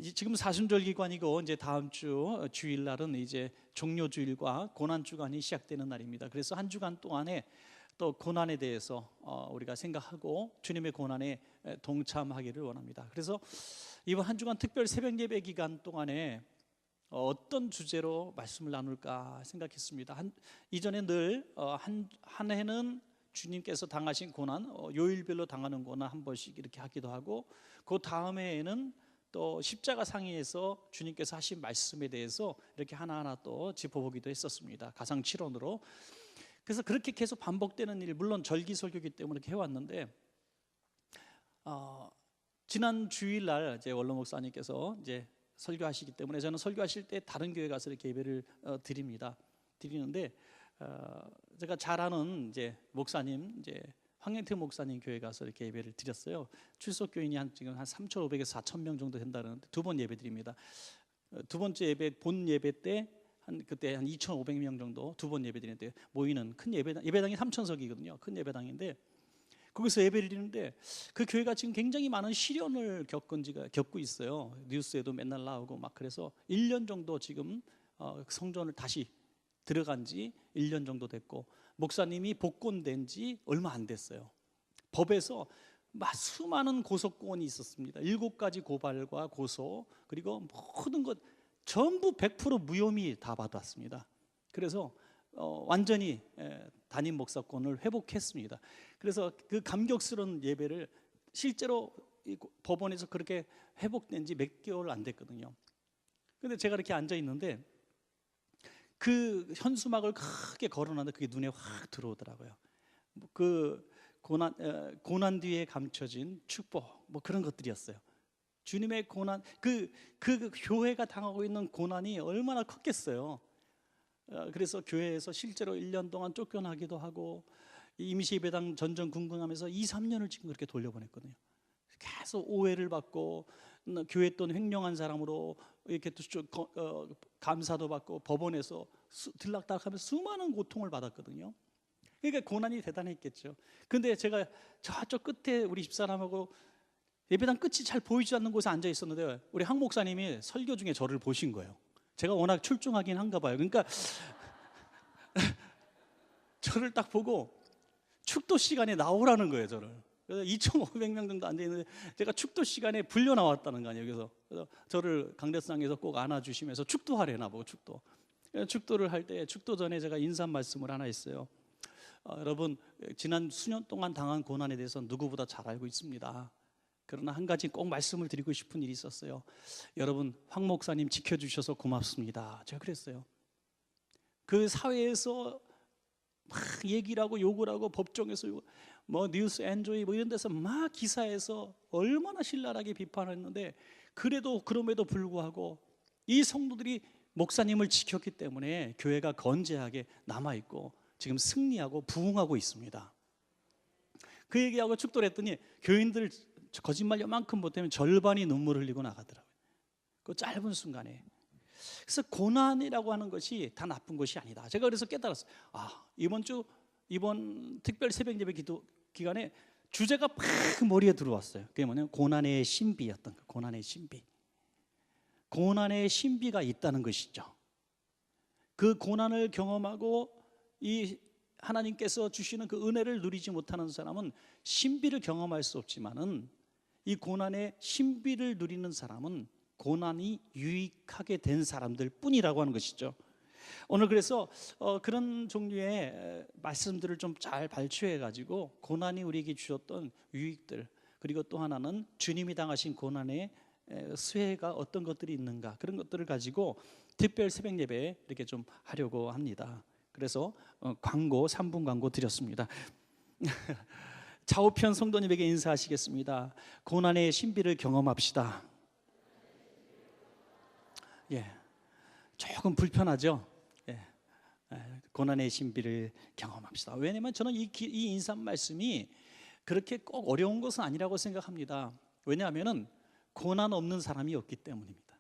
지금 사순절 기간이고 이제 다음 주 주일날은 이제 종료주일과 고난주간이 시작되는 날입니다. 그래서 한 주간 동안에 또 고난에 대해서 우리가 생각하고 주님의 고난에 동참하기를 원합니다. 그래서 이번 한 주간 특별 새벽 예배 기간 동안에 어떤 주제로 말씀을 나눌까 생각했습니다. 이전에 늘 한 해는 주님께서 당하신 고난, 요일별로 당하는 고난 한 번씩 이렇게 하기도 하고, 그 다음 해에는 또 십자가 상에서 주님께서 하신 말씀에 대해서 이렇게 하나하나 또 짚어보기도 했었습니다. 가상칠언으로. 그래서 그렇게 계속 반복되는 일, 물론 절기설교이기 때문에 이렇게 해왔는데, 지난 주일날 이제 원로 목사님께서 이제 설교하시기 때문에 저는 설교하실 때 다른 교회 가서 이렇게 예배를 드리는데, 제가 잘 아는 이제 목사님, 이제 황영태 목사님 교회 가서 이렇게 예배를 드렸어요. 출석 교인이 지금 한 3,500에서 4,000명 정도 된다는데 두 번 예배 드립니다. 두 번째 예배, 본 예배 때 그때 한 2,500명 정도 두 번 예배 드리는데 모이는 큰 예배당이 3,000석이거든요. 큰 예배당인데 거기서 예배를 드리는데 그 교회가 지금 굉장히 많은 시련을 겪고 있어요. 뉴스에도 맨날 나오고 막. 그래서 1년 정도 지금 성전을 다시 들어간 지 1년 정도 됐고, 목사님이 복권된 지 얼마 안 됐어요. 법에서 수많은 고소권이 있었습니다. 7가지 고발과 고소, 그리고 모든 것 전부 100% 무혐의 다 받았습니다. 그래서 완전히 담임 목사권을 회복했습니다. 그래서 그 감격스러운 예배를 실제로 법원에서 그렇게 회복된 지 몇 개월 안 됐거든요. 근데 제가 이렇게 앉아 있는데 그 현수막을 크게 걸어놨는데 그게 눈에 확 들어오더라고요. 그 고난 뒤에 감춰진 축복, 뭐 그런 것들이었어요. 주님의 고난, 그 교회가 당하고 있는 고난이 얼마나 컸겠어요. 그래서 교회에서 실제로 1년 동안 쫓겨나기도 하고 임시예배당 전전긍긍하면서 2-3년을 지금 그렇게 돌려보냈거든요. 계속 오해를 받고 교회 돈 횡령한 사람으로 이렇게 감사도 받고 법원에서 들락달락하면서 수많은 고통을 받았거든요. 그러니까 고난이 대단했겠죠. 근데 제가 저쪽 끝에 우리 집사람하고 예배당 끝이 잘 보이지 않는 곳에 앉아 있었는데 우리 황 목사님이 설교 중에 저를 보신 거예요. 제가 워낙 출중하긴 한가 봐요. 그러니까 저를 딱 보고 축도 시간에 나오라는 거예요, 저를. 그래서 2,500명 정도 앉아 있는데 제가 축도 시간에 불려 나왔다는 거 아니에요. 그래서 저를 강대상에서 꼭 안아주시면서 축도하래나 보고 축도를 할 때 축도 전에 제가 인사 말씀을 하나 했어요. 여러분, 지난 수년 동안 당한 고난에 대해서 누구보다 잘 알고 있습니다. 그러나 한 가지 꼭 말씀을 드리고 싶은 일이 있었어요. 여러분, 황 목사님 지켜주셔서 고맙습니다. 제가 그랬어요. 그 사회에서 막 얘기를 하고 욕을 하고 법정에서 뭐 뉴스 엔조이 뭐 이런 데서 막 기사에서 얼마나 신랄하게 비판했는데 그럼에도 불구하고 이 성도들이 목사님을 지켰기 때문에 교회가 건재하게 남아있고 지금 승리하고 부흥하고 있습니다. 그 얘기하고 축도를 했더니 교인들 거짓말 요만큼 못하면 절반이 눈물 흘리고 나가더라고요. 그 짧은 순간에. 그래서 고난이라고 하는 것이 다 나쁜 것이 아니다. 제가 그래서 깨달았어요. 이번 특별 새벽 예배 기도 기간에 주제가 팍 머리에 들어왔어요. 그게 뭐냐면 고난의 신비였던 거예요. 고난의 신비. 고난의 신비가 있다는 것이죠. 그 고난을 경험하고 이 하나님께서 주시는 그 은혜를 누리지 못하는 사람은 신비를 경험할 수 없지만은 이 고난의 신비를 누리는 사람은 고난이 유익하게 된 사람들 뿐이라고 하는 것이죠. 오늘 그래서 그런 종류의 말씀들을 좀 잘 발췌해 가지고 고난이 우리에게 주셨던 유익들, 그리고 또 하나는 주님이 당하신 고난의 수혜가 어떤 것들이 있는가, 그런 것들을 가지고 특별 새벽 예배 이렇게 좀 하려고 합니다. 그래서 3분 광고 드렸습니다. 좌우편 성도님에게 인사하시겠습니다. 고난의 신비를 경험합시다. 예, 조금 불편하죠? 예, 고난의 신비를 경험합시다. 왜냐하면 저는 이 인사 말씀이 그렇게 꼭 어려운 것은 아니라고 생각합니다. 왜냐하면 고난 없는 사람이 없기 때문입니다.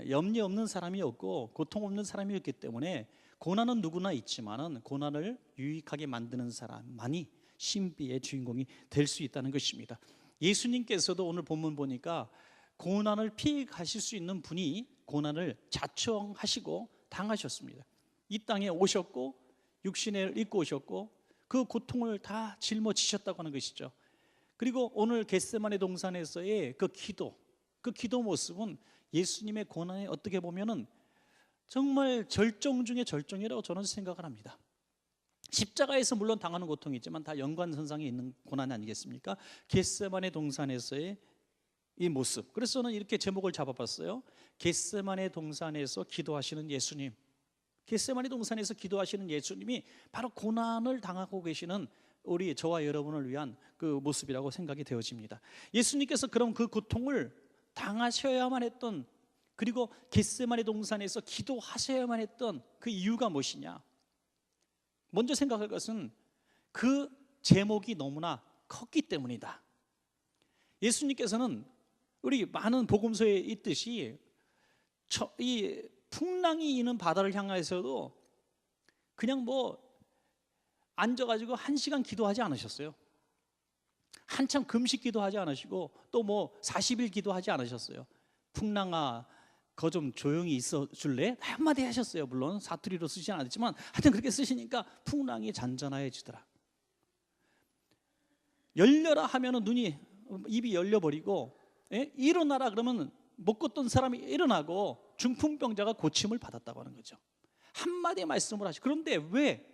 염려 없는 사람이 없고 고통 없는 사람이 없기 때문에 고난은 누구나 있지만은 고난을 유익하게 만드는 사람만이 신비의 주인공이 될 수 있다는 것입니다. 예수님께서도 오늘 본문 보니까 고난을 피해 가실 수 있는 분이 고난을 자청하시고 당하셨습니다. 이 땅에 오셨고 육신을 입고 오셨고 그 고통을 다 짊어지셨다고 하는 것이죠. 그리고 오늘 겟세마네 동산에서의 그 기도 모습은 예수님의 고난에 어떻게 보면은 정말 절정 중에 절정이라고 저는 생각을 합니다. 십자가에서 물론 당하는 고통이 있지만 다 연관선상에 있는 고난 아니겠습니까? 겟세마네 동산에서의 이 모습. 그래서 저는 이렇게 제목을 잡아봤어요. 겟세마네 동산에서 기도하시는 예수님. 겟세마네 동산에서 기도하시는 예수님이 바로 고난을 당하고 계시는 우리 저와 여러분을 위한 그 모습이라고 생각이 되어집니다. 예수님께서 그럼 그 고통을 당하셔야만 했던, 그리고 겟세마네 동산에서 기도하셔야만 했던 그 이유가 무엇이냐? 먼저 생각할 것은 그 제목이 너무나 컸기 때문이다. 예수님께서는 우리 많은 복음서에 있듯이 이 풍랑이 있는 바다를 향해서도 그냥 앉아가지고 1시간 기도하지 않으셨어요. 한참 금식 기도하지 않으시고 또 40일 기도하지 않으셨어요. 풍랑아 거 좀 조용히 있어 줄래? 한마디 하셨어요. 물론 사투리로 쓰시진 않았지만 하여튼 그렇게 쓰시니까 풍랑이 잔잔해지더라. 열려라 하면은 입이 열려버리고, 일어나라 그러면 못 걷던 사람이 일어나고 중풍병자가 고침을 받았다고 하는 거죠. 한마디 말씀을 하시고, 그런데 왜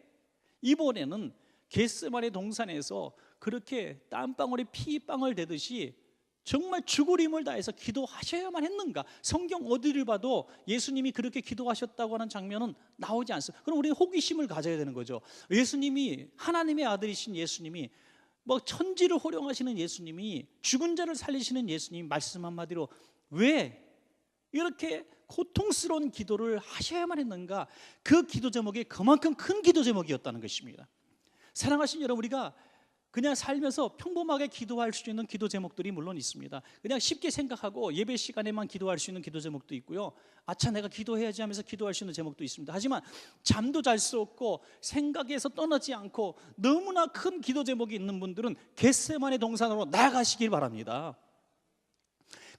이번에는 겟세마네 동산에서 그렇게 땀방울이 피방울 되듯이 정말 죽을 힘을 다해서 기도하셔야만 했는가? 성경 어디를 봐도 예수님이 그렇게 기도하셨다고 하는 장면은 나오지 않습니다. 그럼 우리는 호기심을 가져야 되는 거죠. 예수님이, 하나님의 아들이신 예수님이, 천지를 호령하시는 예수님이, 죽은 자를 살리시는 예수님이 말씀 한마디로 왜 이렇게 고통스러운 기도를 하셔야만 했는가? 그 기도 제목이 그만큼 큰 기도 제목이었다는 것입니다. 사랑하신 여러분, 우리가 그냥 살면서 평범하게 기도할 수 있는 기도 제목들이 물론 있습니다. 그냥 쉽게 생각하고 예배 시간에만 기도할 수 있는 기도 제목도 있고요. 아차 내가 기도해야지 하면서 기도할 수 있는 제목도 있습니다. 하지만 잠도 잘 수 없고 생각에서 떠나지 않고 너무나 큰 기도 제목이 있는 분들은 겟세마네 동산으로 나아가시길 바랍니다.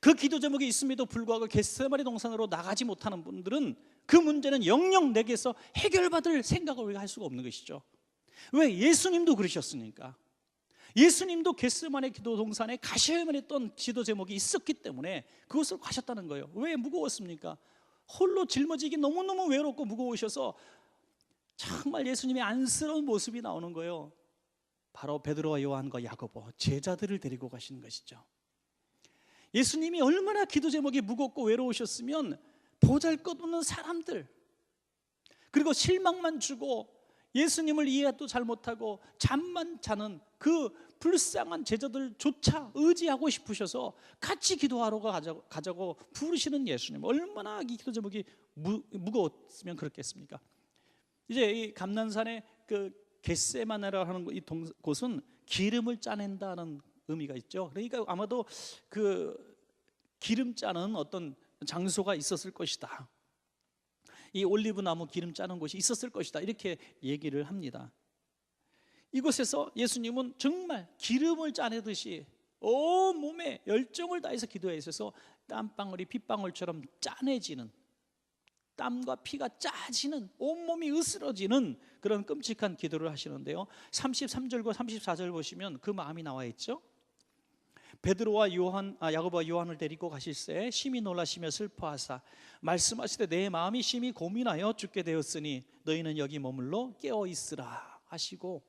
그 기도 제목이 있음에도 불구하고 겟세마네 동산으로 나가지 못하는 분들은 그 문제는 영영 내게서 해결받을 생각을 우리가 할 수가 없는 것이죠. 왜? 예수님도 그러셨으니까. 예수님도 겟세마네 기도 동산에 가셔야만 했던 기도 제목이 있었기 때문에 그것을 가셨다는 거예요. 왜 무거웠습니까? 홀로 짊어지기 너무너무 외롭고 무거우셔서 정말 예수님의 안쓰러운 모습이 나오는 거예요. 바로 베드로와 요한과 야고보 제자들을 데리고 가시는 것이죠. 예수님이 얼마나 기도 제목이 무겁고 외로우셨으면 보잘것없는 사람들, 그리고 실망만 주고 예수님을 이해도 잘 못하고 잠만 자는 그 불쌍한 제자들조차 의지하고 싶으셔서 같이 기도하러 가자고 부르시는 예수님, 얼마나 이 기도 제목이 무거웠으면 그렇겠습니까? 이제 이 감난산의 그 겟세마네라고 하는 이 곳은 기름을 짜낸다는 의미가 있죠. 그러니까 아마도 그 기름 짜는 어떤 장소가 있었을 것이다. 이 올리브 나무 기름 짜는 곳이 있었을 것이다, 이렇게 얘기를 합니다. 이곳에서 예수님은 정말 기름을 짜내듯이 온 몸에 열정을 다해서 기도해 있어서 땀방울이 핏방울처럼 짜내지는, 땀과 피가 짜지는, 온몸이 으스러지는 그런 끔찍한 기도를 하시는데요, 33절과 34절 보시면 그 마음이 나와 있죠. 베드로와 야고보와 요한을 데리고 가실새 심히 놀라시며 슬퍼하사 말씀하시되 내 마음이 심히 고민하여 죽게 되었으니 너희는 여기 머물러 깨어 있으라 하시고,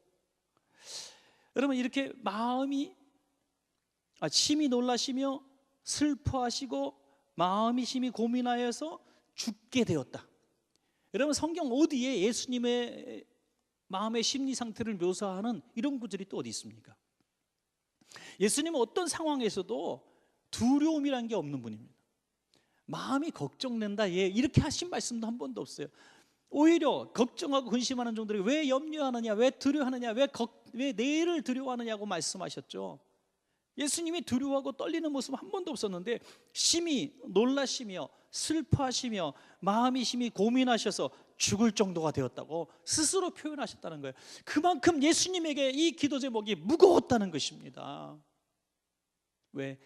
여러분 이렇게 마음이 심히 놀라시며 슬퍼하시고 마음이 심히 고민하여서 죽게 되었다. 여러분 성경 어디에 예수님의 마음의 심리 상태를 묘사하는 이런 구절이 또 어디 있습니까? 예수님은 어떤 상황에서도 두려움이라는 게 없는 분입니다. 마음이 걱정된다, 이렇게 하신 말씀도 한 번도 없어요. 오히려 걱정하고 근심하는 종들이 왜 염려하느냐, 왜 두려워하느냐, 왜 내일을 두려워하느냐고 말씀하셨죠. 예수님이 두려워하고 떨리는 모습 한 번도 없었는데 심히 놀라시며 슬퍼하시며 마음이 심히 고민하셔서 죽을 정도가 되었다고 스스로 표현하셨다는 거예요. 그만큼 예수님에게 이 기도 제목이 무거웠다는 것입니다. 왜?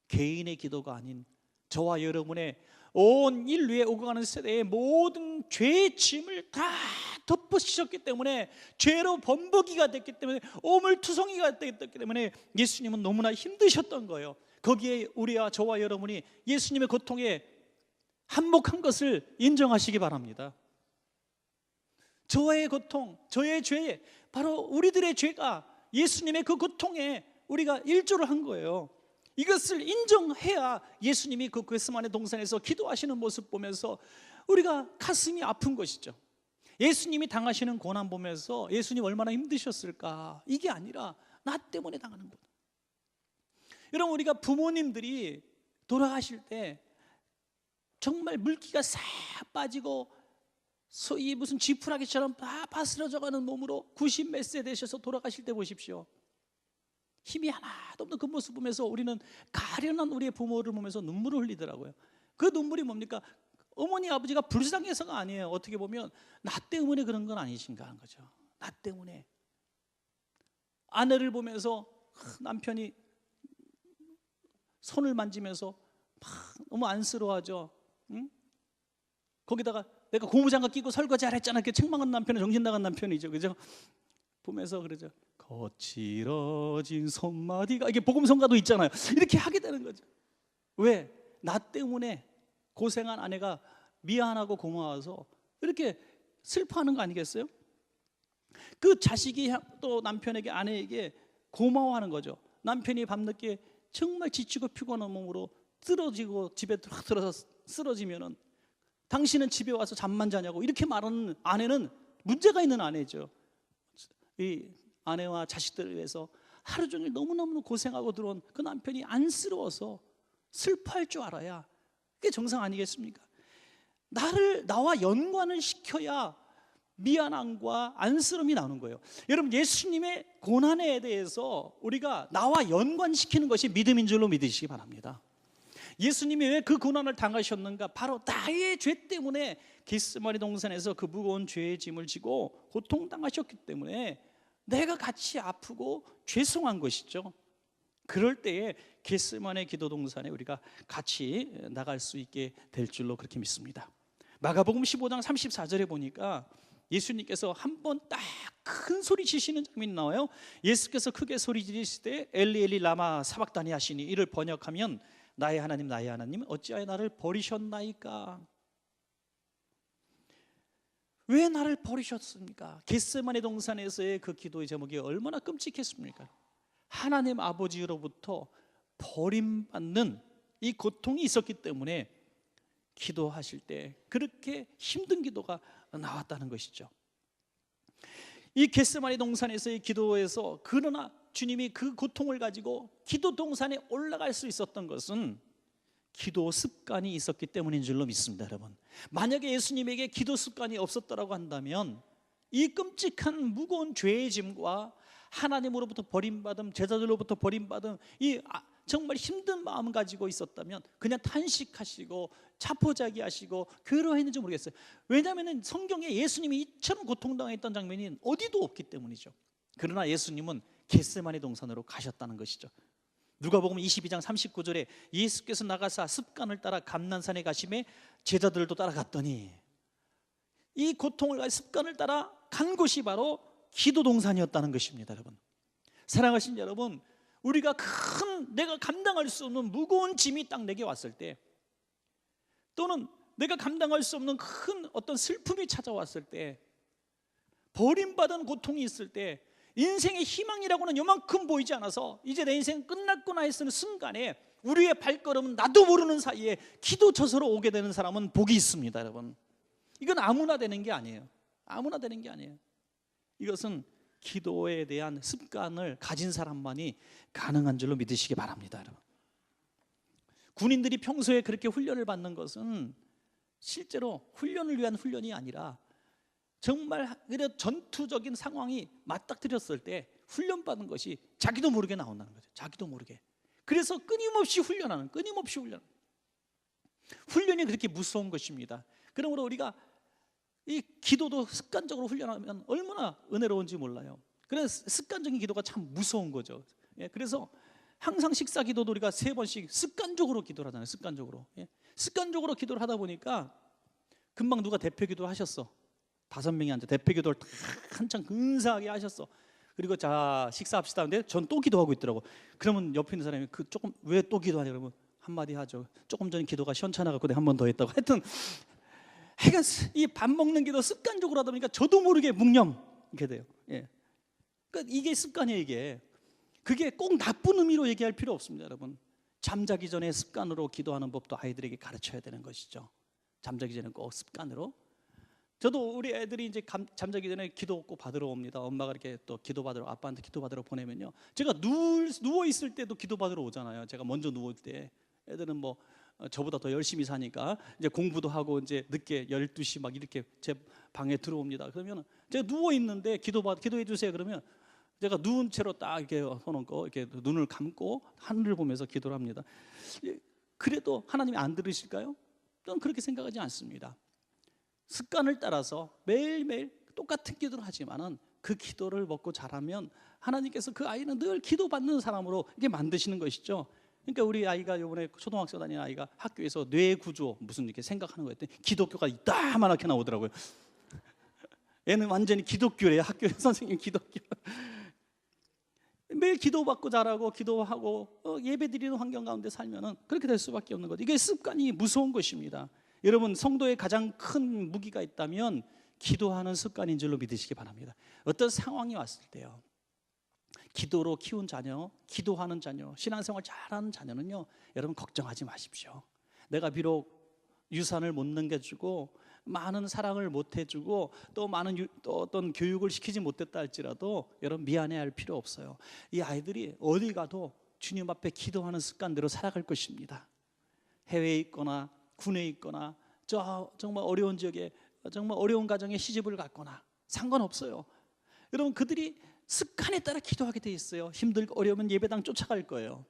개인의 기도가 아닌 저와 여러분의 온 인류에 오고 가는 세대의 모든 죄의 짐을 다 덮으셨기 때문에, 죄로 범벅이가 됐기 때문에, 오물투성이가 됐기 때문에 예수님은 너무나 힘드셨던 거예요. 거기에 우리와 저와 여러분이 예수님의 고통에 한몫한 것을 인정하시기 바랍니다. 저의 고통, 저의 죄, 바로 우리들의 죄가 예수님의 그 고통에 우리가 일조를 한 거예요. 이것을 인정해야 예수님이 그 겟세마네 동산에서 기도하시는 모습 보면서 우리가 가슴이 아픈 것이죠. 예수님이 당하시는 고난 보면서 예수님 얼마나 힘드셨을까, 이게 아니라 나 때문에 당하는 거다. 여러분, 우리가 부모님들이 돌아가실 때 정말 물기가 싹 빠지고 소위 무슨 지푸라기처럼 다 바스러져가는 몸으로 90 몇 세 되셔서 돌아가실 때 보십시오. 힘이 하나도 없는 그 모습 보면서 우리는 가련한 우리의 부모를 보면서 눈물을 흘리더라고요. 그 눈물이 뭡니까? 어머니 아버지가 불쌍해서가 아니에요. 어떻게 보면 나 때문에 그런 건 아니신가 하는 거죠. 나 때문에. 아내를 보면서 남편이 손을 만지면서 막 너무 안쓰러워하죠. 응? 거기다가 내가 고무장갑 끼고 설거지 하랬잖아, 이렇게 책망한 남편은 정신 나간 남편이죠, 그죠? 보면서 그러죠. 거칠어진 손마디가, 이게 복음성가도 있잖아요. 이렇게 하게 되는 거죠. 왜? 나 때문에 고생한 아내가 미안하고 고마워서 이렇게 슬퍼하는 거 아니겠어요? 그 자식이 또 남편에게, 아내에게 고마워하는 거죠. 남편이 밤늦게 정말 지치고 피곤한 몸으로 쓰러지고 집에 들어서 쓰러지면은 당신은 집에 와서 잠만 자냐고 이렇게 말하는 아내는 문제가 있는 아내죠. 이 아내와 자식들을 위해서 하루 종일 너무너무 고생하고 들어온 그 남편이 안쓰러워서 슬퍼할 줄 알아야 그게 정상 아니겠습니까? 나와 연관을 시켜야 미안함과 안쓰러움이 나오는 거예요. 여러분, 예수님의 고난에 대해서 우리가 나와 연관시키는 것이 믿음인 줄로 믿으시기 바랍니다. 예수님이 왜 그 고난을 당하셨는가? 바로 나의 죄 때문에 겟세마네 동산에서 그 무거운 죄의 짐을 지고 고통당하셨기 때문에 내가 같이 아프고 죄송한 것이죠. 그럴 때에 겟세마네 기도 동산에 우리가 같이 나갈 수 있게 될 줄로 그렇게 믿습니다. 마가복음 15장 34절에 보니까 예수님께서 한 번 딱 큰 소리 치시는 장면이 나와요. 예수께서 크게 소리 지르실 때 엘리 엘리 라마 사박다니 하시니, 이를 번역하면 나의 하나님 나의 하나님 어찌하여 나를 버리셨나이까. 왜 나를 버리셨습니까? 겟세마네 동산에서의 그 기도의 제목이 얼마나 끔찍했습니까? 하나님 아버지로부터 버림받는 이 고통이 있었기 때문에 기도하실 때 그렇게 힘든 기도가 나왔다는 것이죠. 이 겟세마네 동산에서의 기도에서, 그러나 주님이 그 고통을 가지고 기도 동산에 올라갈 수 있었던 것은 기도 습관이 있었기 때문인 줄로 믿습니다. 여러분, 만약에 예수님에게 기도 습관이 없었더라고 한다면 이 끔찍한 무거운 죄의 짐과 하나님으로부터 버림받음, 제자들로부터 버림받음, 이 정말 힘든 마음 가지고 있었다면 그냥 탄식하시고 자포자기하시고 괴로워했는지 모르겠어요. 왜냐하면 성경에 예수님이 이처럼 고통당했던 장면이 어디도 없기 때문이죠. 그러나 예수님은 겟세마네 동산으로 가셨다는 것이죠. 누가복음 22장 39절에 예수께서 나가사 습관을 따라 감난산에 가심에 제자들도 따라갔더니, 이 고통을 습관을 따라 간 곳이 바로 기도 동산이었다는 것입니다. 여러분, 사랑하신 여러분, 우리가 내가 감당할 수 없는 무거운 짐이 딱 내게 왔을 때, 또는 내가 감당할 수 없는 큰 어떤 슬픔이 찾아왔을 때, 버림받은 고통이 있을 때, 인생의 희망이라고는 요만큼 보이지 않아서 이제 내 인생 끝났구나 했을 순간에 우리의 발걸음은 나도 모르는 사이에 기도 저서로 오게 되는 사람은 복이 있습니다. 여러분, 이건 아무나 되는 게 아니에요. 아무나 되는 게 아니에요. 이것은 기도에 대한 습관을 가진 사람만이 가능한 줄로 믿으시기 바랍니다. 여러분, 군인들이 평소에 그렇게 훈련을 받는 것은 실제로 훈련을 위한 훈련이 아니라 정말 전투적인 상황이 맞닥뜨렸을 때 훈련받은 것이 자기도 모르게 나온다는 거죠. 자기도 모르게. 그래서 끊임없이 훈련하는, 훈련이 그렇게 무서운 것입니다. 그러므로 우리가 이 기도도 습관적으로 훈련하면 얼마나 은혜로운지 몰라요. 그래서 습관적인 기도가 참 무서운 거죠. 그래서 항상 식사 기도도 우리가 3번씩 습관적으로 기도를 하잖아요. 습관적으로. 예. 습관적으로 기도를 하다 보니까 금방 누가 대표 기도 하셨어. 5명이 앉아 대표 기도를 딱 한창 근사하게 하셨어. 그리고 자 식사합시다 하는데 전 또 기도하고 있더라고. 그러면 옆에 있는 사람이 그 조금 왜 또 기도하냐 그러면 한마디 하죠. 조금 전 기도가 시원찮아갖고 내가 한 번 더 했다고. 하여튼 이 밥 먹는 기도 습관적으로 하다 보니까 저도 모르게 묵념 이렇게 돼요. 예. 그러니까 이게 습관이에요. 이게 그게 꼭 나쁜 의미로 얘기할 필요 없습니다. 여러분, 잠자기 전에 습관으로 기도하는 법도 아이들에게 가르쳐야 되는 것이죠. 잠자기 전에 꼭 습관으로. 저도 우리 애들이 이제 잠자기 전에 기도 꼭 받으러 옵니다. 엄마가 이렇게 또 기도 받으러, 아빠한테 기도 받으러 보내면요, 제가 누워 있을 때도 기도 받으러 오잖아요. 제가 먼저 누울 때 애들은 뭐 저보다 더 열심히 사니까 이제 공부도 하고 이제 늦게 12시 막 이렇게 제 방에 들어옵니다. 그러면 제가 누워 있는데 기도해 주세요. 그러면 제가 누운 채로 딱 이렇게 손 얹고 이렇게 눈을 감고 하늘을 보면서 기도를 합니다. 그래도 하나님이 안 들으실까요? 저는 그렇게 생각하지 않습니다. 습관을 따라서 매일매일 똑같은 기도를 하지만은 그 기도를 먹고 자라면 하나님께서 그 아이는 늘 기도받는 사람으로 이렇게 만드시는 것이죠. 그러니까 우리 아이가 이번에 초등학교 다니는 아이가 학교에서 뇌 구조 무슨 이렇게 생각하는 거 했더니 기독교가 이따만하게 나오더라고요. 얘는 완전히 기독교래요. 학교 선생님 기독교. 매일 기도받고 자라고 기도하고 예배드리는 환경 가운데 살면은 그렇게 될 수밖에 없는 거죠. 이게 습관이 무서운 것입니다. 여러분, 성도의 가장 큰 무기가 있다면 기도하는 습관인 줄로 믿으시기 바랍니다. 어떤 상황이 왔을 때요, 기도로 키운 자녀, 기도하는 자녀, 신앙생활 잘하는 자녀는요, 여러분 걱정하지 마십시오. 내가 비록 유산을 못 넘겨주고 많은 사랑을 못 해주고 또 많은 또 어떤 교육을 시키지 못했다 할지라도 여러분 미안해할 필요 없어요. 이 아이들이 어디 가도 주님 앞에 기도하는 습관대로 살아갈 것입니다. 해외에 있거나 군에 있거나 정말 어려운 지역에 정말 어려운 가정에 시집을 갔거나 상관없어요. 여러분, 그들이 습관에 따라 기도하게 돼 있어요. 힘들고 어려우면 예배당 쫓아갈 거예요.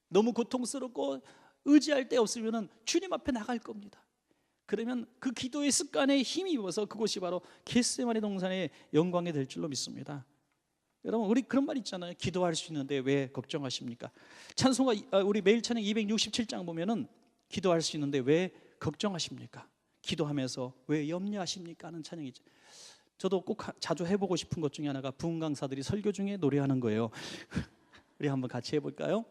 너무 고통스럽고 의지할 데 없으면 주님 앞에 나갈 겁니다. 그러면 그 기도의 습관에 힘이 입어서 그곳이 바로 겟세마네 동산의 영광이 될 줄로 믿습니다. 여러분, 우리 그런 말 있잖아요. 기도할 수 있는데 왜 걱정하십니까? 찬송가 우리 매일 찬양 267장 보면은 기도할 수 있는데 왜 걱정하십니까? 기도하면서 왜 염려하십니까? 하는 찬양이죠. 저도 꼭 자주 해보고 싶은 것 중에 하나가 부흥 강사들이 설교 중에 노래하는 거예요. 우리 한번 같이 해볼까요?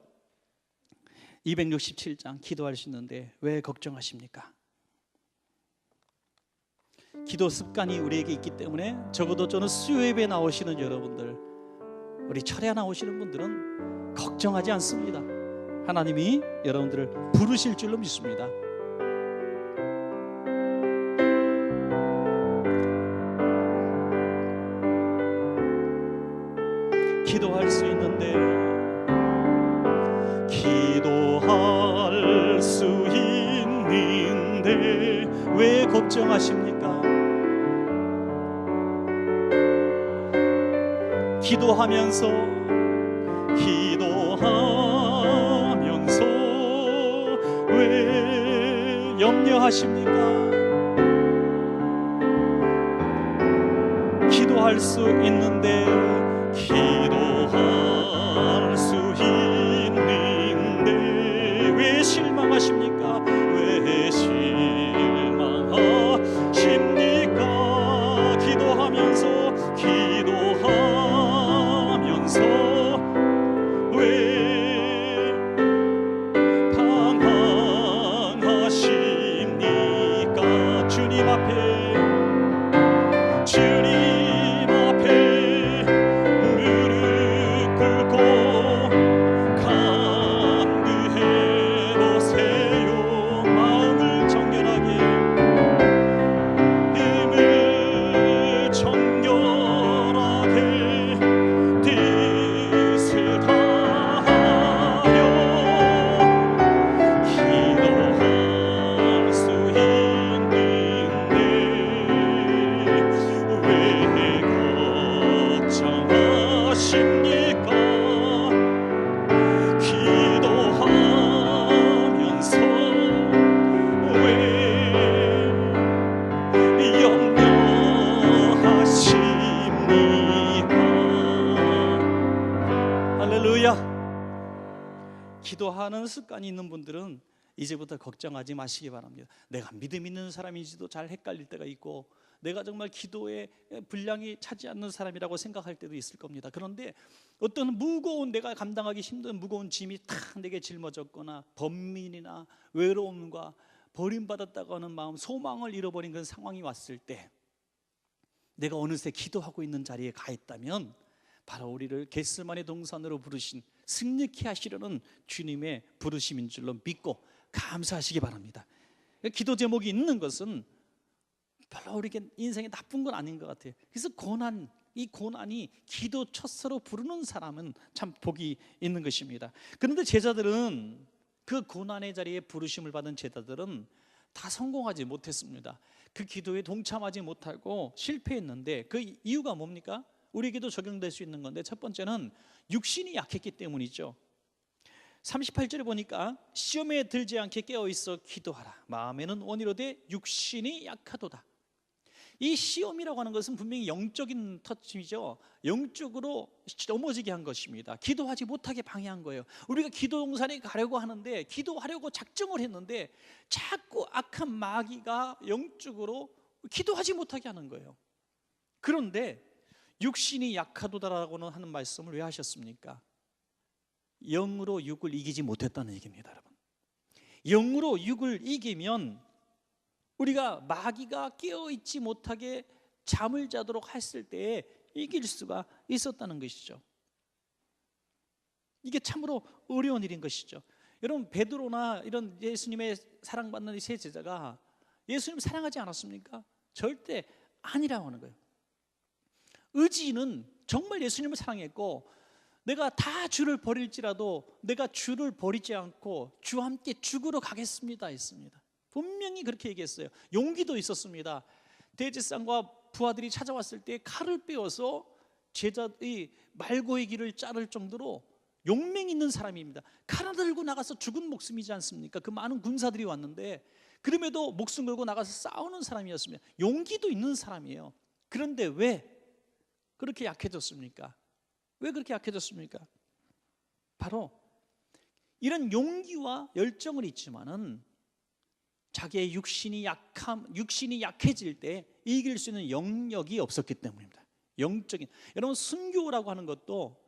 267장 기도할 수 있는데 왜 걱정하십니까? 기도 습관이 우리에게 있기 때문에 적어도 저는 수요 예배 나오시는 여러분들, 우리 철야 나오시는 분들은 걱정하지 않습니다. 하나님이 여러분들을 부르실 줄로 믿습니다. 기도할 수 있는데 기도할 수 있는데 왜 걱정하십니까? 기도하면서 왜 염려하십니까? 기도할 수 있는데 왜 실망하십니까? 왜 실망하십니까? 기도하면서 왜 방황하십니까? 주님 앞에 무릎 꿇고 간구해 보세요. 마음을 정결하게, 힘을 정결하게 뜻을 다하여 기도할 수 있는데 기도하는 습관이 있는 분들은 이제부터 걱정하지 마시기 바랍니다. 내가 믿음 있는 사람인지도 잘 헷갈릴 때가 있고, 내가 정말 기도에 분량이 차지 않는 사람이라고 생각할 때도 있을 겁니다. 그런데 어떤 무거운, 내가 감당하기 힘든 무거운 짐이 탁 내게 짊어졌거나, 번민이나 외로움과 버림받았다고 하는 마음, 소망을 잃어버린 그런 상황이 왔을 때, 내가 어느새 기도하고 있는 자리에 가 있다면 바로 우리를 겟세마네 동산으로 부르신, 승리케 하시려는 주님의 부르심인 줄로 믿고 감사하시기 바랍니다. 기도 제목이 있는 것은 별로 우리에게 인생에 나쁜 건 아닌 것 같아요. 그래서 이 고난이 기도 첫서로 부르는 사람은 참 복이 있는 것입니다. 그런데 제자들은, 그 고난의 자리에 부르심을 받은 제자들은 다 성공하지 못했습니다. 그 기도에 동참하지 못하고 실패했는데, 그 이유가 뭡니까? 우리에게도 적용될 수 있는 건데, 첫 번째는 육신이 약했기 때문이죠. 38절에 보니까 시험에 들지 않게 깨어있어 기도하라. 마음에는 원이로되 육신이 약하도다. 이 시험이라고 하는 것은 분명히 영적인 터치이죠. 영적으로 넘어지게 한 것입니다. 기도하지 못하게 방해한 거예요. 우리가 기도 동산에 가려고 하는데, 기도하려고 작정을 했는데 자꾸 악한 마귀가 영적으로 기도하지 못하게 하는 거예요. 그런데 육신이 약하도다라고는 하는 말씀을 왜 하셨습니까? 영으로 육을 이기지 못했다는 얘기입니다, 여러분. 영으로 육을 이기면 우리가 마귀가 깨어있지 못하게 잠을 자도록 했을 때에 이길 수가 있었다는 것이죠. 이게 참으로 어려운 일인 것이죠. 여러분, 베드로나 이런 예수님의 사랑받는 세 제자가 예수님 사랑하지 않았습니까? 절대 아니라고 하는 거예요. 의지는 정말 예수님을 사랑했고, 내가 다 주를 버릴지라도 내가 주를 버리지 않고 주와 함께 죽으러 가겠습니다 했습니다. 분명히 그렇게 얘기했어요. 용기도 있었습니다. 대제사장과 부하들이 찾아왔을 때 칼을 빼어서 제자의 말고의 길을 자를 정도로 용맹 있는 사람입니다. 칼 하나 들고 나가서 죽은 목숨이지 않습니까? 그 많은 군사들이 왔는데 그럼에도 목숨 걸고 나가서 싸우는 사람이었습니다. 용기도 있는 사람이에요. 그런데 왜 그렇게 약해졌습니까? 왜 그렇게 약해졌습니까? 바로 이런 용기와 열정은 있지만은 자기의 육신이 약해질 때 이길 수 있는 영역이 없었기 때문입니다. 영적인, 여러분, 순교라고 하는 것도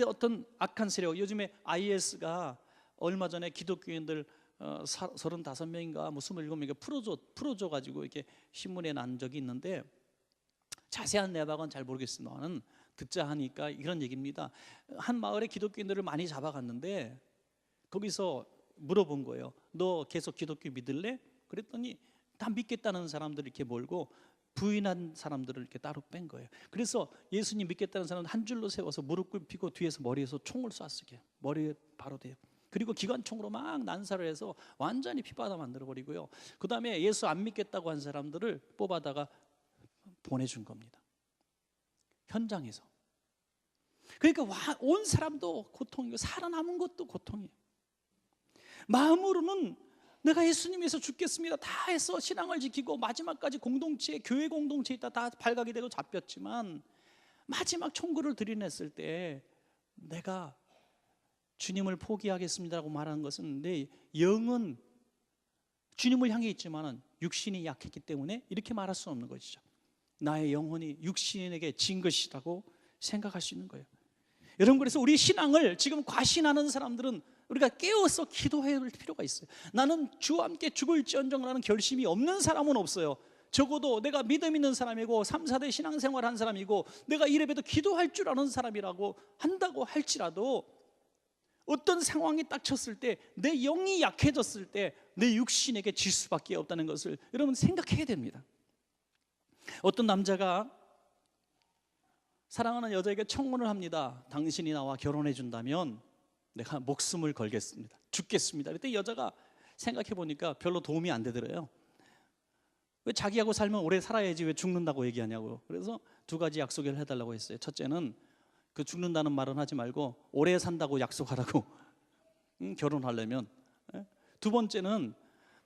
어떤 악한 세력, 요즘에 IS가 얼마 전에 기독교인들 35명인가 뭐 27명인가 풀어줘 가지고 이렇게 신문에 난 적이 있는데, 자세한 내막은 잘 모르겠습니다만 듣자 하니까 이런 얘기입니다. 한 마을에 기독교인들을 많이 잡아갔는데 거기서 물어본 거예요. 너 계속 기독교 믿을래? 그랬더니 다 믿겠다는 사람들을 이렇게 몰고 부인한 사람들을 이렇게 따로 뺀 거예요. 그래서 예수님 믿겠다는 사람은 한 줄로 세워서 무릎 꿇히고 뒤에서 머리에서 총을 쐈어요. 머리에 바로 대요. 그리고 기관총으로 막 난사를 해서 완전히 피바다 만들어버리고요. 그 다음에 예수 안 믿겠다고 한 사람들을 뽑아다가 보내준 겁니다. 현장에서. 그러니까 온 사람도 고통이고 살아남은 것도 고통이에요. 마음으로는 내가 예수님에서 죽겠습니다 다 해서 신앙을 지키고 마지막까지 공동체에, 교회 공동체에 있다 다 발각이 되고 잡혔지만, 마지막 총구를 들이냈을 때 내가 주님을 포기하겠습니다라고 말하는 것은 내 영은 주님을 향해 있지만 육신이 약했기 때문에 이렇게 말할 수 없는 것이죠. 나의 영혼이 육신에게 진 것이라고 생각할 수 있는 거예요. 여러분, 그래서 우리 신앙을 지금 과신하는 사람들은 우리가 깨어서 기도해야 할 필요가 있어요. 나는 주와 함께 죽을지언정이라는 결심이 없는 사람은 없어요. 적어도 내가 믿음 있는 사람이고 3, 4대 신앙생활 한 사람이고 내가 이래봬도 기도할 줄 아는 사람이라고 한다고 할지라도, 어떤 상황이 딱 쳤을 때 내 영이 약해졌을 때 내 육신에게 질 수밖에 없다는 것을 여러분 생각해야 됩니다. 어떤 남자가 사랑하는 여자에게 청혼을 합니다. 당신이 나와 결혼해 준다면 내가 목숨을 걸겠습니다. 죽겠습니다. 그때 여자가 생각해 보니까 별로 도움이 안 되더래요. 왜 자기하고 살면 오래 살아야지 왜 죽는다고 얘기하냐고. 그래서 두 가지 약속을 해달라고 했어요. 첫째는 그 죽는다는 말은 하지 말고 오래 산다고 약속하라고. 결혼하려면. 두 번째는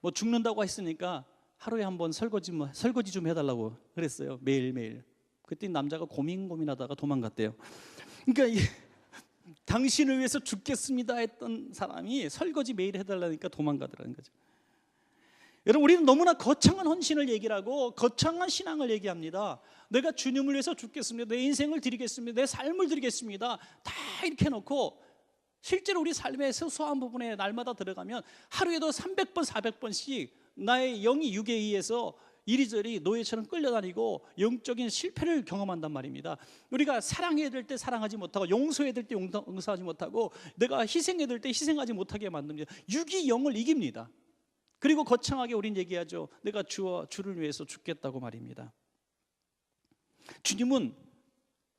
뭐 죽는다고 했으니까 하루에 한 번 설거지 좀 해달라고 그랬어요. 매일매일. 그때 남자가 고민하다가 도망갔대요. 그러니까 당신을 위해서 죽겠습니다 했던 사람이 설거지 매일 해달라니까 도망가더라는 거죠. 여러분, 우리는 너무나 거창한 헌신을 얘기를 하고 거창한 신앙을 얘기합니다. 내가 주님을 위해서 죽겠습니다, 내 인생을 드리겠습니다, 내 삶을 드리겠습니다, 다 이렇게 해놓고 실제로 우리 삶의 소소한 부분에 날마다 들어가면 하루에도 300번 400번씩 나의 영이 육에 의해서 이리저리 노예처럼 끌려다니고 영적인 실패를 경험한단 말입니다. 우리가 사랑해야 될 때 사랑하지 못하고 용서해야 될 때 용서하지 못하고 내가 희생해야 될 때 희생하지 못하게 만듭니다. 육이 영을 이깁니다. 그리고 거창하게 우린 얘기하죠. 내가 주를 위해서 죽겠다고 말입니다. 주님은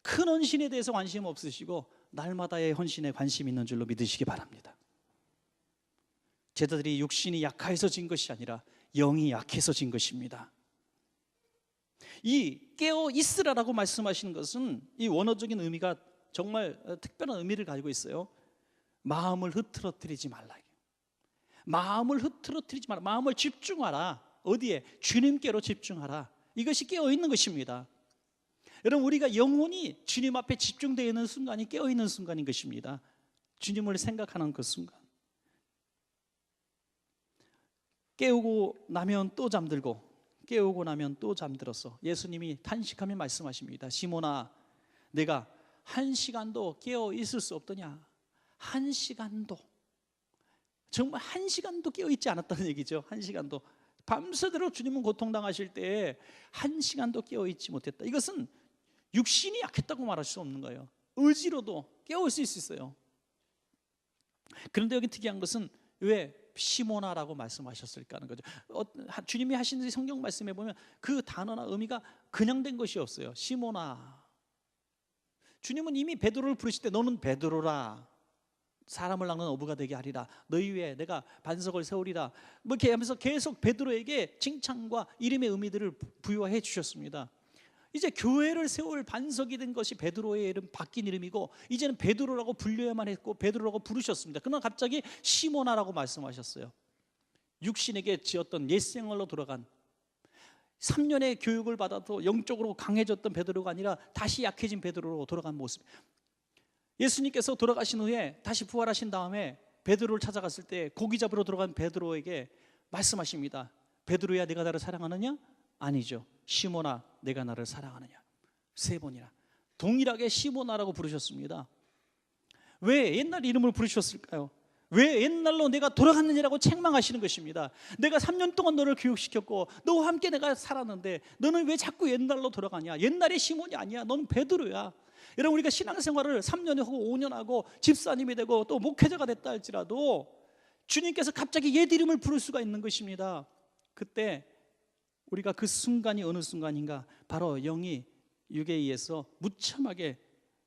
큰 헌신에 대해서 관심 없으시고 날마다의 헌신에 관심 있는 줄로 믿으시기 바랍니다. 제자들이 육신이 약해서 진 것이 아니라 영이 약해서 진 것입니다. 이 깨어 있으라라고 말씀하시는 것은 이 원어적인 의미가 정말 특별한 의미를 가지고 있어요. 마음을 흐트러뜨리지 말라. 마음을 흐트러뜨리지 마라. 마음을 집중하라. 어디에? 주님께로 집중하라. 이것이 깨어 있는 것입니다. 여러분, 우리가 영혼이 주님 앞에 집중되어 있는 순간이 깨어 있는 순간인 것입니다. 주님을 생각하는 그 순간. 깨우고 나면 또 잠들고 깨우고 나면 또 잠들었어. 예수님이 탄식하며 말씀하십니다. 시몬아, 내가 1시간도 깨어 있을 수 없더냐? 1시간도, 정말 1시간도 깨어 있지 않았다는 얘기죠. 1시간도. 밤새도록 주님은 고통당하실 때 1시간도 깨어 있지 못했다. 이것은 육신이 약했다고 말할 수 없는 거예요. 의지로도 깨어 있을 수 있어요. 그런데 여기 특이한 것은 왜 시모나라고 말씀하셨을까 하는 거죠. 주님이 하신 성경 말씀에 보면 그 단어나 의미가 그냥 된 것이 없어요. 시모나. 주님은 이미 베드로를 부르실 때 너는 베드로라, 사람을 낚는 어부가 되게 하리라, 너희 위에 내가 반석을 세우리라, 뭐 이렇게 하면서 계속 베드로에게 칭찬과 이름의 의미들을 부여해 주셨습니다. 이제 교회를 세울 반석이 된 것이 베드로의 이름, 바뀐 이름이고 이제는 베드로라고 불려야만 했고 베드로라고 부르셨습니다. 그러나 갑자기 시모나라고 말씀하셨어요. 육신에게 지었던 옛 생활로 돌아간 3년의 교육을 받아도 영적으로 강해졌던 베드로가 아니라 다시 약해진 베드로로 돌아간 모습. 예수님께서 돌아가신 후에 다시 부활하신 다음에 베드로를 찾아갔을 때 고기 잡으러 들어간 베드로에게 말씀하십니다. 베드로야, 네가 나를 사랑하느냐? 아니죠. 시모나, 내가 나를 사랑하느냐? 3번이나 동일하게 시모나라고 부르셨습니다. 왜 옛날 이름을 부르셨을까요? 왜 옛날로 내가 돌아갔느냐라고 책망하시는 것입니다. 내가 3년 동안 너를 교육시켰고 너와 함께 내가 살았는데 너는 왜 자꾸 옛날로 돌아가냐? 옛날의 시몬이 아니야. 너는 베드로야. 여러분, 우리가 신앙생활을 3년 하고 5년 하고 집사님이 되고 또 목회자가 됐다 할지라도 주님께서 갑자기 옛 이름을 부를 수가 있는 것입니다. 그때 우리가 그 순간이 어느 순간인가? 바로 영이 육에 의해서 무참하게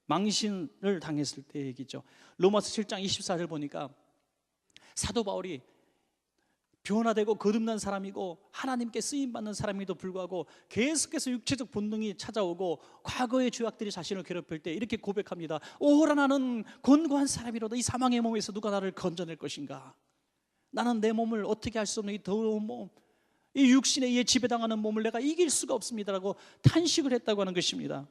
망신을 당했을 때 얘기죠. 로마서 7장 24절 보니까 사도 바울이 변화되고 거듭난 사람이고 하나님께 쓰임받는 사람에도 불구하고 계속해서 육체적 본능이 찾아오고 과거의 죄악들이 자신을 괴롭힐 때 이렇게 고백합니다. 오라, 나는 곤고한 사람이로다. 이 사망의 몸에서 누가 나를 건져낼 것인가? 나는 내 몸을 어떻게 할 수 없는 이 더러운 몸, 이 육신에 의해 지배당하는 몸을 내가 이길 수가 없습니다라고 탄식을 했다고 하는 것입니다.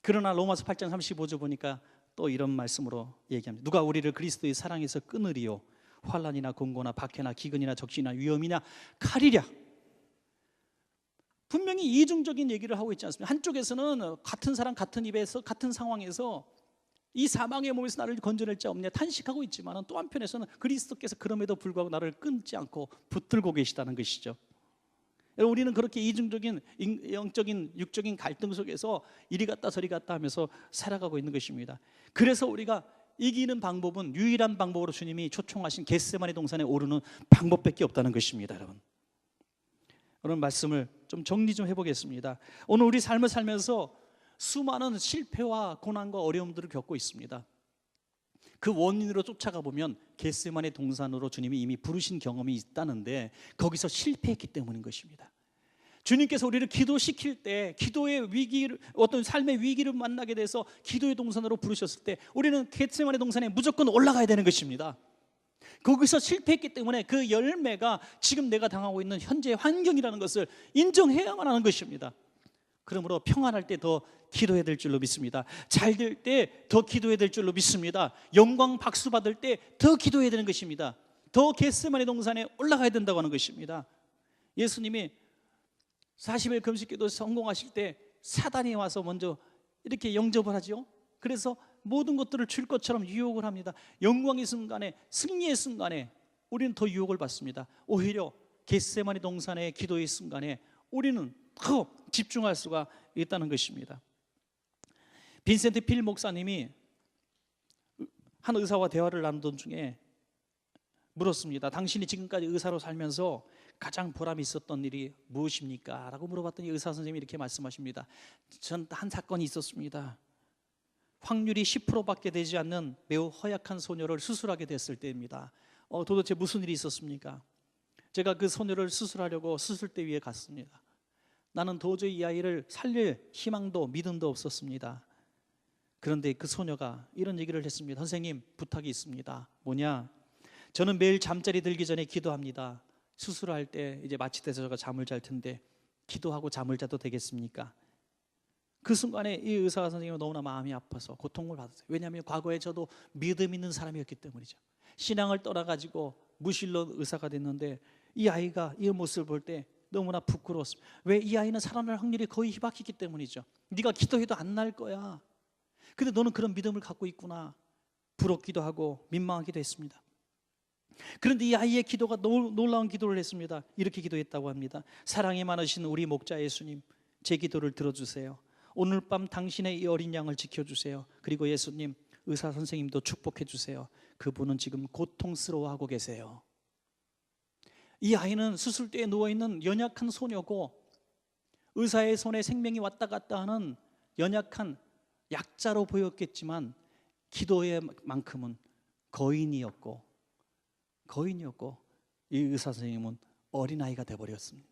그러나 로마서 8장 35절 보니까 또 이런 말씀으로 얘기합니다. 누가 우리를 그리스도의 사랑에서 끊으리요? 환난이나 공고나 박해나 기근이나 적신이나 위험이나 칼이랴. 분명히 이중적인 얘기를 하고 있지 않습니까? 한쪽에서는 같은 사람 같은 입에서 같은 상황에서 이 사망의 몸에서 나를 건져낼 자 없냐 탄식하고 있지만 또 한편에서는 그리스도께서 그럼에도 불구하고 나를 끊지 않고 붙들고 계시다는 것이죠. 우리는 그렇게 이중적인 영적인 육적인 갈등 속에서 이리 갔다 저리 갔다 하면서 살아가고 있는 것입니다. 그래서 우리가 이기는 방법은 유일한 방법으로 주님이 초청하신 겟세마네 동산에 오르는 방법밖에 없다는 것입니다. 여러분, 말씀을 좀 정리 좀 해보겠습니다. 오늘 우리 삶을 살면서 수많은 실패와 고난과 어려움들을 겪고 있습니다. 그 원인으로 쫓아가 보면 겟세마네 동산으로 주님이 이미 부르신 경험이 있다는데 거기서 실패했기 때문인 것입니다. 주님께서 우리를 기도시킬 때 기도의 위기를, 어떤 삶의 위기를 만나게 돼서 기도의 동산으로 부르셨을 때 우리는 겟세마네 동산에 무조건 올라가야 되는 것입니다. 거기서 실패했기 때문에 그 열매가 지금 내가 당하고 있는 현재의 환경이라는 것을 인정해야만 하는 것입니다. 그러므로 평안할 때 더 기도해야 될 줄로 믿습니다. 잘 될 때 더 기도해야 될 줄로 믿습니다. 영광 박수 받을 때 더 기도해야 되는 것입니다. 더 겟세마네 동산에 올라가야 된다고 하는 것입니다. 예수님이 40일 금식기도 성공하실 때 사단이 와서 먼저 이렇게 영접을 하죠. 그래서 모든 것들을 줄 것처럼 유혹을 합니다. 영광의 순간에, 승리의 순간에 우리는 더 유혹을 받습니다. 오히려 겟세마네 동산의 기도의 순간에 우리는 더 집중할 수가 있다는 것입니다. 빈센트 필 목사님이 한 의사와 대화를 나누던 중에 물었습니다. 당신이 지금까지 의사로 살면서 가장 보람이 있었던 일이 무엇입니까? 라고 물어봤더니 의사 선생님이 이렇게 말씀하십니다. 전 한 사건이 있었습니다. 확률이 10%밖에 되지 않는 매우 허약한 소녀를 수술하게 됐을 때입니다. 도대체 무슨 일이 있었습니까? 제가 그 소녀를 수술하려고 수술대 위에 갔습니다. 나는 도저히 이 아이를 살릴 희망도 믿음도 없었습니다. 그런데 그 소녀가 이런 얘기를 했습니다. 선생님, 부탁이 있습니다. 뭐냐? 저는 매일 잠자리 들기 전에 기도합니다. 수술할 때 이제 마취돼서 제가 잠을 잘 텐데 기도하고 잠을 자도 되겠습니까? 그 순간에 이 의사 선생님은 너무나 마음이 아파서 고통을 받았어요. 왜냐하면 과거에 저도 믿음 있는 사람이었기 때문이죠. 신앙을 떠나가지고 무신론 의사가 됐는데 이 아이가 이 모습을 볼 때 너무나 부끄러웠습니다. 왜? 이 아이는 살아날 확률이 거의 희박했기 때문이죠. 네가 기도해도 안 날 거야. 근데 너는 그런 믿음을 갖고 있구나. 부럽기도 하고 민망하기도 했습니다. 그런데 이 아이의 기도가 놀라운 기도를 했습니다. 이렇게 기도했다고 합니다. 사랑이 많으신 우리 목자 예수님, 제 기도를 들어주세요. 오늘 밤 당신의 이 어린 양을 지켜주세요. 그리고 예수님, 의사 선생님도 축복해 주세요. 그분은 지금 고통스러워하고 계세요. 이 아이는 수술대에 누워있는 연약한 소녀고 의사의 손에 생명이 왔다 갔다 하는 연약한 약자로 보였겠지만 기도의 만큼은 거인이었고 이 의사 선생님은 어린아이가 되어버렸습니다.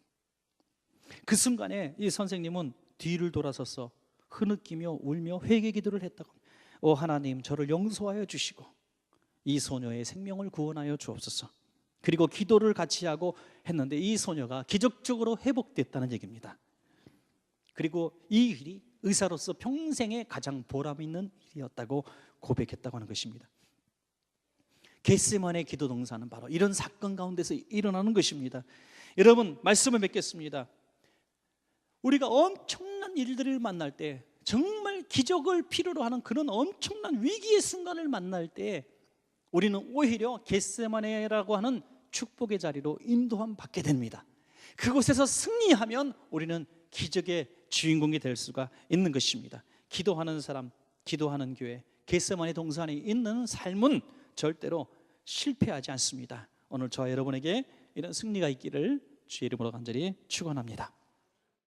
그 순간에 이 선생님은 뒤를 돌아서서 흐느끼며 울며 회개 기도를 했다고 합니다. 오 하나님, 저를 용서하여 주시고 이 소녀의 생명을 구원하여 주옵소서. 그리고 기도를 같이 하고 했는데 이 소녀가 기적적으로 회복됐다는 얘기입니다. 그리고 이 일이 의사로서 평생에 가장 보람 있는 일이었다고 고백했다고 하는 것입니다. 겟세마네 기도 동산은 바로 이런 사건 가운데서 일어나는 것입니다. 여러분, 말씀을 맺겠습니다. 우리가 엄청난 일들을 만날 때, 정말 기적을 필요로 하는 그런 엄청난 위기의 순간을 만날 때 우리는 오히려 겟세마네라고 하는 축복의 자리로 인도함 받게 됩니다. 그곳에서 승리하면 우리는 기적의 주인공이 될 수가 있는 것입니다. 기도하는 사람, 기도하는 교회, 겟세마네 동산에 있는 삶은 절대로 실패하지 않습니다. 오늘 저와 여러분에게 이런 승리가 있기를 주의 이름으로 간절히 축원합니다.